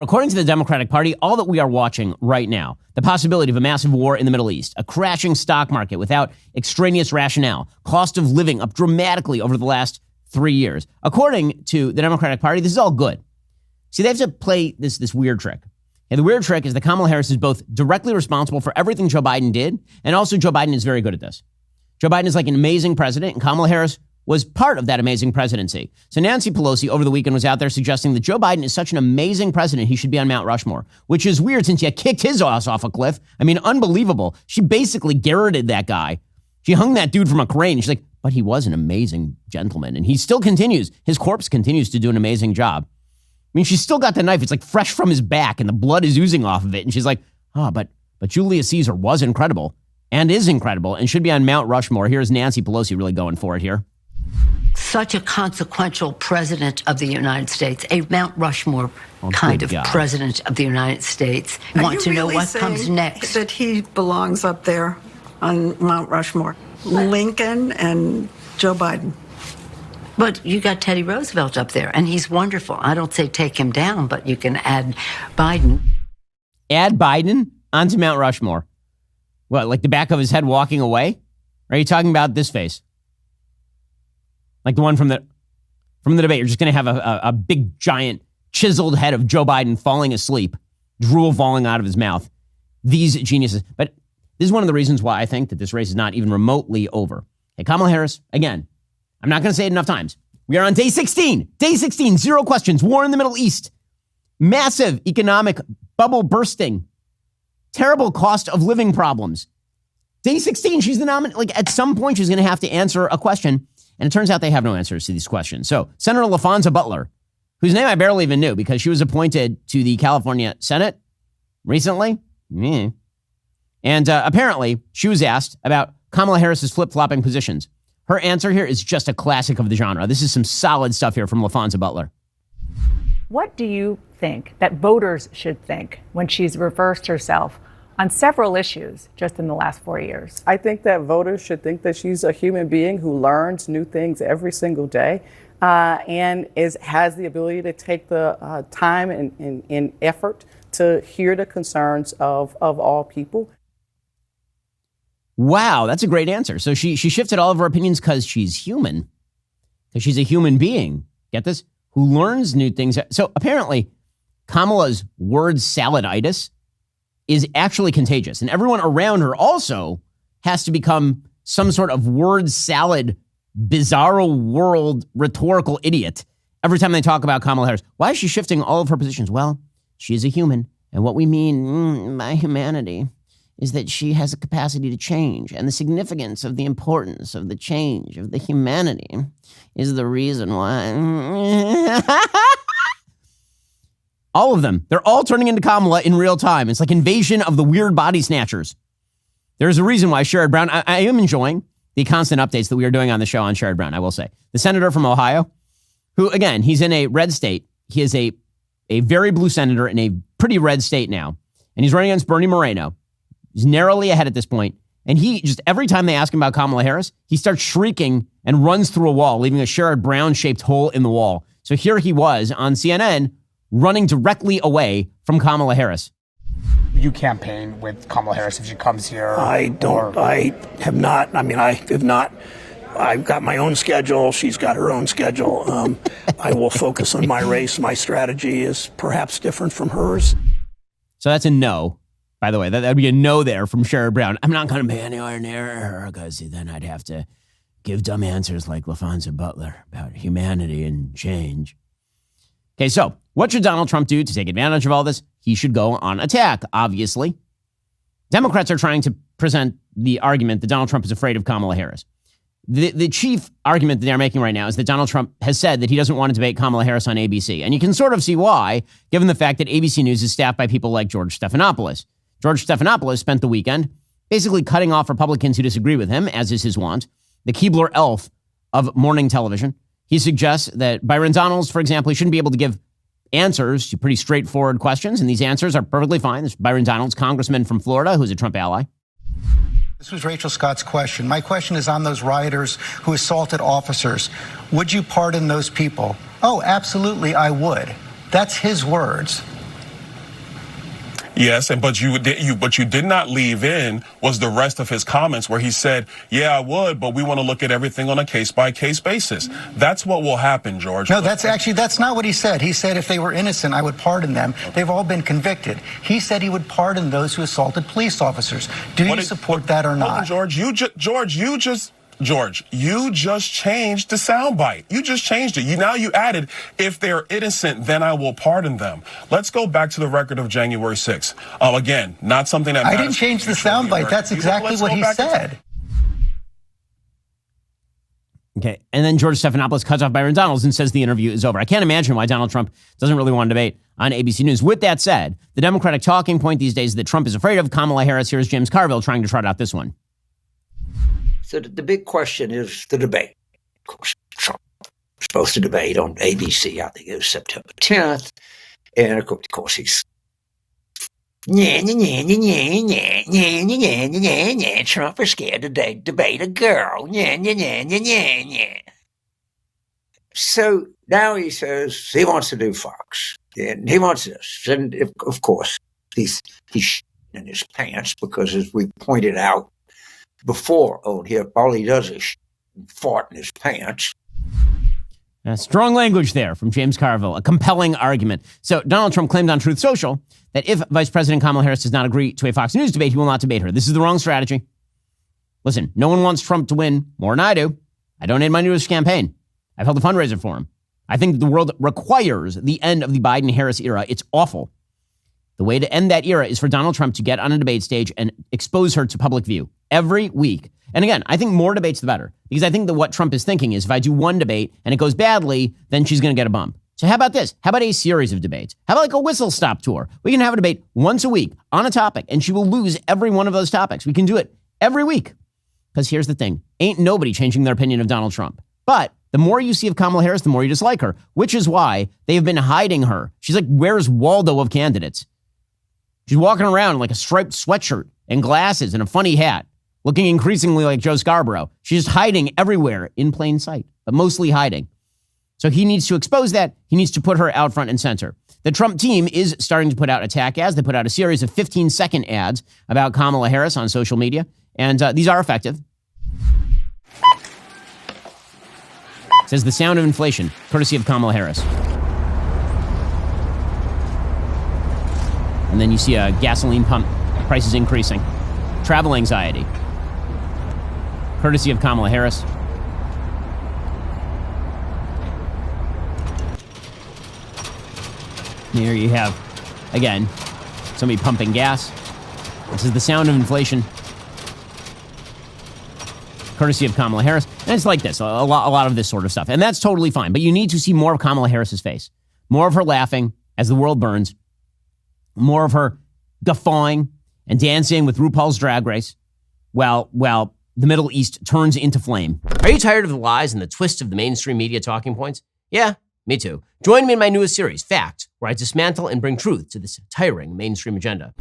According to the Democratic Party, all that we are watching right now, the possibility of a massive war in the Middle East, a crashing stock market without extraneous rationale, cost of living up dramatically over the last 3 years. According to the Democratic Party, this is all good. See, they have to play this weird trick. And the weird trick is that Kamala Harris is both directly responsible for everything Joe Biden did, and also Joe Biden is very good at this. Joe Biden is like an amazing president, and Kamala Harris was part of that amazing presidency. So Nancy Pelosi over the weekend was out there suggesting that Joe Biden is such an amazing president, he should be on Mount Rushmore, which is weird since you kicked his ass off a cliff. I mean, unbelievable. She basically garroted that guy. She hung that dude from a crane. She's like, but he was an amazing gentleman. And he still continues. His corpse continues to do an amazing job. I mean, she's still got the knife. It's like fresh from his back and the blood is oozing off of it. And she's like, oh, but Julius Caesar was incredible and is incredible and should be on Mount Rushmore. Here's Nancy Pelosi really going for it here. Such a consequential president of the United States, a Mount Rushmore kind of president of the United States. Want to know what comes next? That he belongs up there on Mount Rushmore. Lincoln and Joe Biden. But you got Teddy Roosevelt up there, and he's wonderful. I don't say take him down, but you can add Biden. Add Biden onto Mount Rushmore. What, like the back of his head walking away? Or are you talking about this face? Like the one from the debate. You're just going to have a big, giant, chiseled head of Joe Biden falling asleep, drool falling out of his mouth. These geniuses. But this is one of the reasons why I think that this race is not even remotely over. Hey, Kamala Harris, again, I'm not going to say it enough times. We are on day 16. Day 16, 0 questions. War in the Middle East. Massive economic bubble bursting. Terrible cost of living problems. Day 16, she's the nominee. Like at some point, she's going to have to answer a question. And it turns out they have no answers to these questions. So Senator LaFonza Butler, whose name I barely even knew because she was appointed to the California Senate recently. And apparently she was asked about Kamala Harris's flip-flopping positions. Her answer here is just a classic of the genre. This is some solid stuff here from LaFonza Butler. What do you think that voters should think when she's reversed herself on several issues just in the last 4 years? I think that voters should think that she's a human being who learns new things every single day and has the ability to take the time and effort to hear the concerns of all people. Wow, that's a great answer. So she shifted all of her opinions because she's human, because she's a human being. Get this? Who learns new things. So apparently Kamala's word saladitis is actually contagious. And everyone around her also has to become some sort of word salad, bizarro world rhetorical idiot every time they talk about Kamala Harris. Why is she shifting all of her positions? Well, she's a human. And what we mean by humanity is that she has a capacity to change. And the significance of the importance of the change of the humanity is the reason why. All of them. They're all turning into Kamala in real time. It's like invasion of the weird body snatchers. There's a reason why Sherrod Brown, I am enjoying the constant updates that we are doing on the show on Sherrod Brown, I will say. The senator from Ohio, who, again, he's in a red state. He is a very blue senator in a pretty red state now. And he's running against Bernie Moreno. He's narrowly ahead at this point. And he just, every time they ask him about Kamala Harris, he starts shrieking and runs through a wall, leaving a Sherrod Brown-shaped hole in the wall. So here he was on CNN, running directly away from Kamala Harris. You campaign with Kamala Harris if she comes here? I have not. I've got my own schedule. She's got her own schedule. I will focus on my race. My strategy is perhaps different from hers. So that's a no. By the way, that would be a no there from Sherrod Brown. I'm not going to be anywhere near her because then I'd have to give dumb answers like LaFonza Butler about humanity and change. Okay, so what should Donald Trump do to take advantage of all this? He should go on attack, obviously. Democrats are trying to present the argument that Donald Trump is afraid of Kamala Harris. The chief argument that they're making right now is that Donald Trump has said that he doesn't want to debate Kamala Harris on ABC. And you can sort of see why, given the fact that ABC News is staffed by people like George Stephanopoulos. George Stephanopoulos spent the weekend basically cutting off Republicans who disagree with him, as is his wont, the Keebler elf of morning television. He suggests that Byron Donalds, for example, he shouldn't be able to give answers to pretty straightforward questions, and these answers are perfectly fine. There's Byron Donalds, congressman from Florida, who's a Trump ally. This was Rachel Scott's question. My question is on those rioters who assaulted officers. Would you pardon those people? Oh, absolutely, I would. That's his words. Yes, but you did not leave in was the rest of his comments where he said, yeah, I would, but we want to look at everything on a case-by-case basis. That's what will happen, George. No, that's not what he said. He said if they were innocent, I would pardon them. They've all been convicted. He said he would pardon those who assaulted police officers. Do you support that or not? George, you just changed the soundbite. You just changed it. Now you added, if they're innocent, then I will pardon them. Let's go back to the record of January 6th. Again, not something that I didn't change the soundbite. That's exactly what he said. Okay, and then George Stephanopoulos cuts off Byron Donalds and says the interview is over. I can't imagine why Donald Trump doesn't really want to debate on ABC News. With that said, the Democratic talking point these days is that Trump is afraid of Kamala Harris. Here's James Carville trying to trot out this one. So the big question is the debate. Of course, Trump was supposed to debate on ABC, I think it was September 10th. And of course he's Trump is scared to debate a girl. So now he says he wants to do Fox. And he wants this. And of course, he's in his pants because, as we pointed out before on here, all he does is fart in his pants. Strong language there from James Carville, a compelling argument. So Donald Trump claimed on Truth Social that if Vice President Kamala Harris does not agree to a Fox News debate, he will not debate her. This is the wrong strategy. Listen, no one wants Trump to win more than I do. I donate money to his campaign. I've held a fundraiser for him. I think the world requires the end of the Biden-Harris era. It's awful. The way to end that era is for Donald Trump to get on a debate stage and expose her to public view every week. And again, I think more debates, the better. Because I think that what Trump is thinking is if I do one debate and it goes badly, then she's going to get a bump. So how about this? How about a series of debates? How about like a whistle-stop tour? We can have a debate once a week on a topic, and she will lose every one of those topics. We can do it every week. Because here's the thing. Ain't nobody changing their opinion of Donald Trump. But the more you see of Kamala Harris, the more you dislike her, which is why they have been hiding her. She's like, where's Waldo of candidates? She's walking around in like a striped sweatshirt and glasses and a funny hat, looking increasingly like Joe Scarborough. She's just hiding everywhere in plain sight, but mostly hiding. So he needs to expose that. He needs to put her out front and center. The Trump team is starting to put out attack ads. They put out a series of 15-second ads about Kamala Harris on social media, and these are effective. It says the sound of inflation, courtesy of Kamala Harris. And then you see a gasoline pump prices increasing. Travel anxiety, courtesy of Kamala Harris. Here you have, again, somebody pumping gas. This is the sound of inflation, courtesy of Kamala Harris. And it's like this, a lot of this sort of stuff. And that's totally fine. But you need to see more of Kamala Harris's face. More of her laughing as the world burns. More of her guffawing and dancing with RuPaul's Drag Race while the Middle East turns into flame. Are you tired of the lies and the twists of the mainstream media talking points? Yeah, me too. Join me in my newest series, Fact, where I dismantle and bring truth to this tiring mainstream agenda.